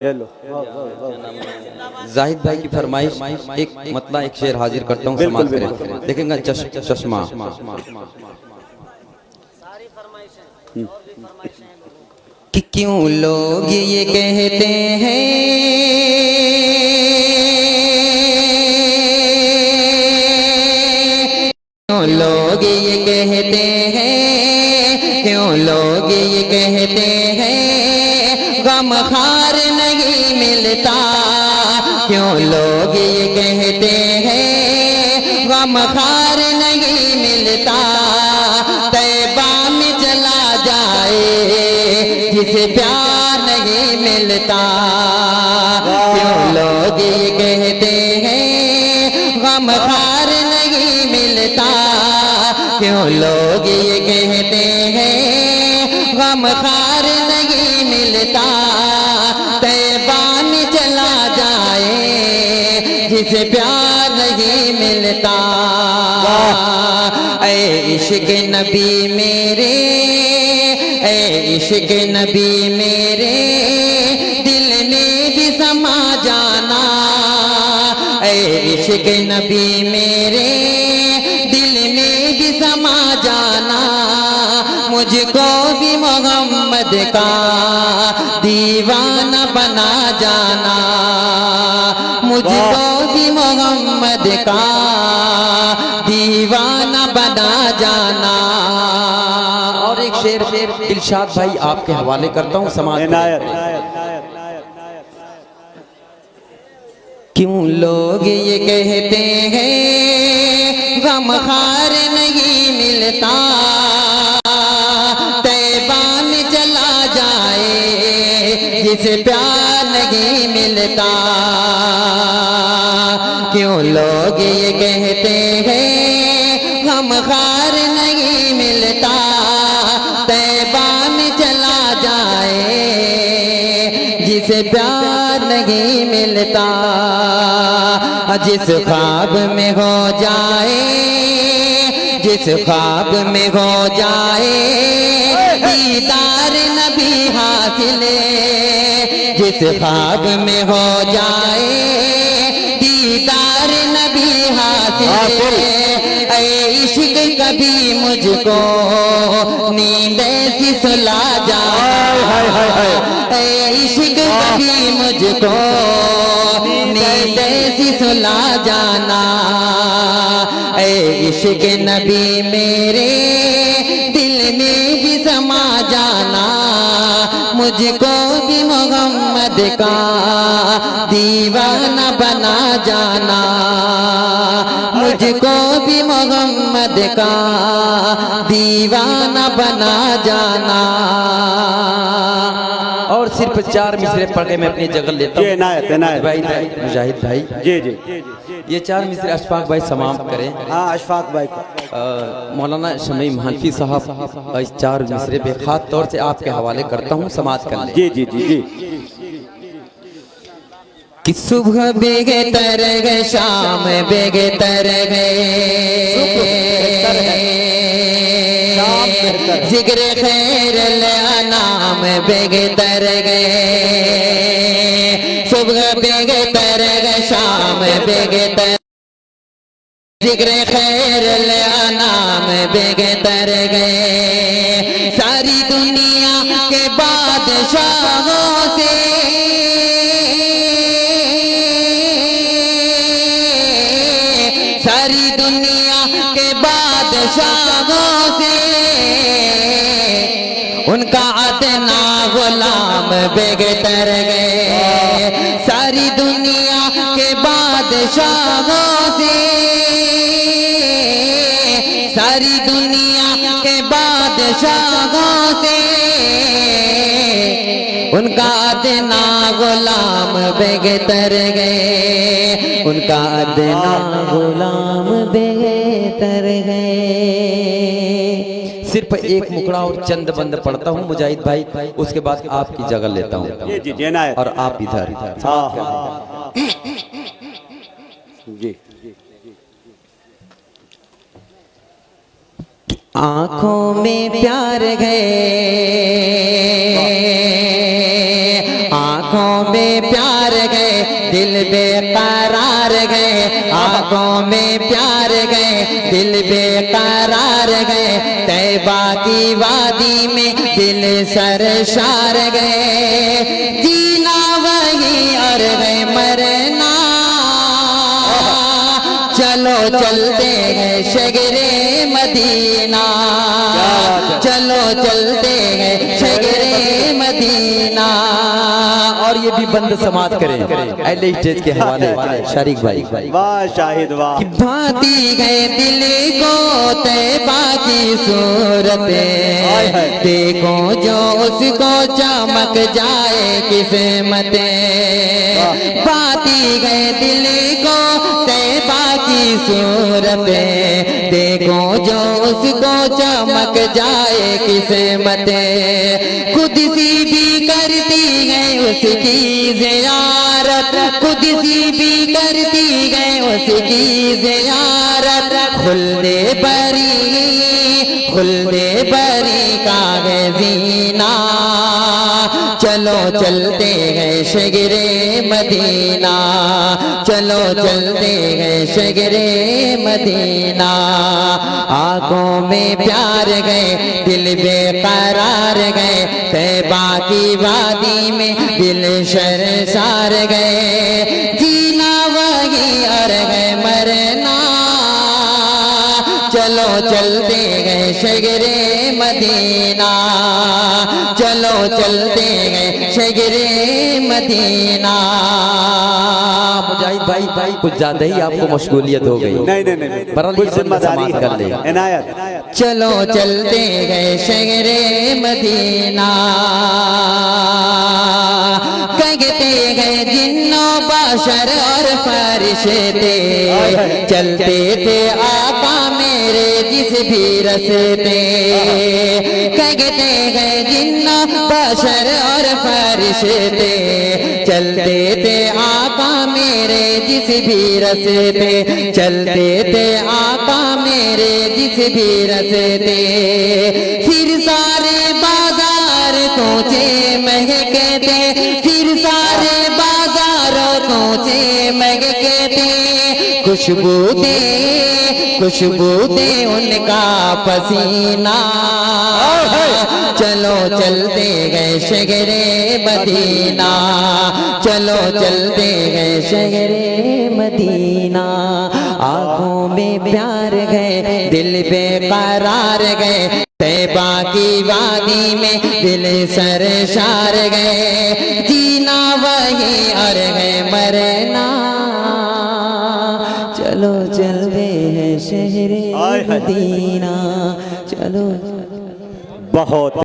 Hello Zahid भाई की फरमाइश एक मतलब एक शेर हाजिर करता हूँ समाज करें। देखेंगे चश्मा कि क्यों लोग ये कहते हैं क्यों लोग ये कहते हैं क्यों लोग ये कहते हैं गम खार नहीं मिलता क्यों लोग ये कहते हैं गम खार नहीं मिलता तैबा में चला जाए जिसे प्यार नहीं मिलता क्यों लोग ये कहते हैं गम खार नहीं मिलता क्यों लोग ये कहते हैं गम खार नहीं मिलता तैबा में चला जाए जिसे प्यार नहीं मिलता ऐ इश्क नबी मेरे ऐ इश्क नबी मेरे दिल में भी समा जाना ऐ इश्क नबी मेरे दिल में भी समा जाना मुझको भी मोहम्मद का दीवाना बना जाना मुझको भी मोहम्मद का दीवाना बना जाना। और एक शेर दिलशाद भाई आपके हवाले करता हूँ समाज क्यों लोग ये कहते हैं गम खार नहीं मिलता तैबा में चला जाए जिसे प्यार नहीं मिलता क्यों लोग ये कहते हैं गम खार नहीं मिलता तैबा में चला जाए जिसे प्यार नहीं मिलता जिस ख्वाब में हो जाए जिस ख्वाब में हो जाए दीदार नबी हासिल जिस ख्वाब में हो जाए दीदार नबी हासिल ऐ इश्क कभी मुझको नींद ऐसी सुला जाए ऐ इश्क कभी मुझको नींद ऐसी सुला जाना ऐ इश्क नबी मेरे दिल में भी समा जाना मुझको भी मोहम्मद का दीवाना बना जाना मुझको भी मोहम्मद का दीवाना बना जाना। और सिर्फ 4 मिसरे पढ़ के मैं अपनी जगह लेता हूँ भाई मुजाहिद भाई जी ये 4 मिसरे अशफाक भाई समाप्त करें। हाँ अशफाक भाई का मौलाना शमीम हनफी साहब इस 4 मिसरे पे खास तौर से आपके हवाले करता हूँ समाज कर ले। जी कि सुबह बेगे तर गए शाम बेगे तर गए जिक्र खैर नाम बेगे तर गए सुबह बेगे तर गए शाम बेगे तर जिक्र खैर नाम बेगे तर गए सारी दुनिया के बादशाहों से सारी दुनिया के बादशाहों से उनका अदना गुलाम बेगतर गए सारी दुनिया के बादशाहों से सारी दुनिया के बादशाहों से उनका अदना गुलाम बेगतर गए उनका अदना गुलाम बेगतर गए। सिर्फ एक मुकड़ा और चंद बंद पढ़ता हूँ मुजाहिद भाई उसके बाद आपकी जगह लेता हूँ और आप इधर जी आँखों में प्यार गए आंखों में प्यार गए, दिल बेकरार गए, आंखों में प्यार गए, दिल बेकरार गए, तैबा की वादी में दिल सरशार गए, जीना वही और गए मरना, चलो चलते हैं शगरे मदीना, चलो चलते हैं शगरे मदीना। और ये भी बंद समाप्त करें अहले स्टेज के हवाले शारिक भाई। वाह शाहिद वाह। कि भाती गए दिल को तैबा की सूरतें, देखो जो उसको चमक जाए किस्मतें, भाती गए दिल को तैबा की सूरतें, देखो जो उसको चमक जाए किस्मतें, खुद सी भी करती है उसकी ज़ियारत, खुद सी भी करती है उसकी ज़ियारत, खुल्दे बरी का है जीना, चलो चलते हैं शगरे मदीना, चलो चलते हैं शगरे मदीना। आंखों में प्यार गए, दिल बेकरार गए, तैबा की वादी में दिल शर्मसार गए, जीना वही और गए मरना, चलो चलते गए शगरे मदीना, चलो चलते गए शगरे मदीना। मुजाहिद भाई कुछ ज्यादा ही आपको मशगूलियत हो गई। नहीं बरल कुछ ये जिम्मेदारी कर ले। इनायत। चलो चलते गए शगरे मदीना, कहते गए जिन्नो बशर और फरिश्ते, चलते थे आका मेरे जिस भी रस्ते, कहते गए जिन्नो बशर और फरिश्ते, चलते थे आका मेरे जिस भी रस्ते, चलते थे आका मेरे जिस भी रस्ते, फिर सारे बाजार कोचे महके थे, फिर सारे बाजारों कोचे महके थे, खुशबू दे उनका पसीना, चलो चलते गए शगरे मदीना, चलो चलते गए शगरे मदीना। आंखों में प्यार गए, दिल बेकरार गए, तैबा की वादी में दिल सरशार गए, जीना वही और गए मरना, चलो चलते हैं शहरे मदीना, चलो बहुत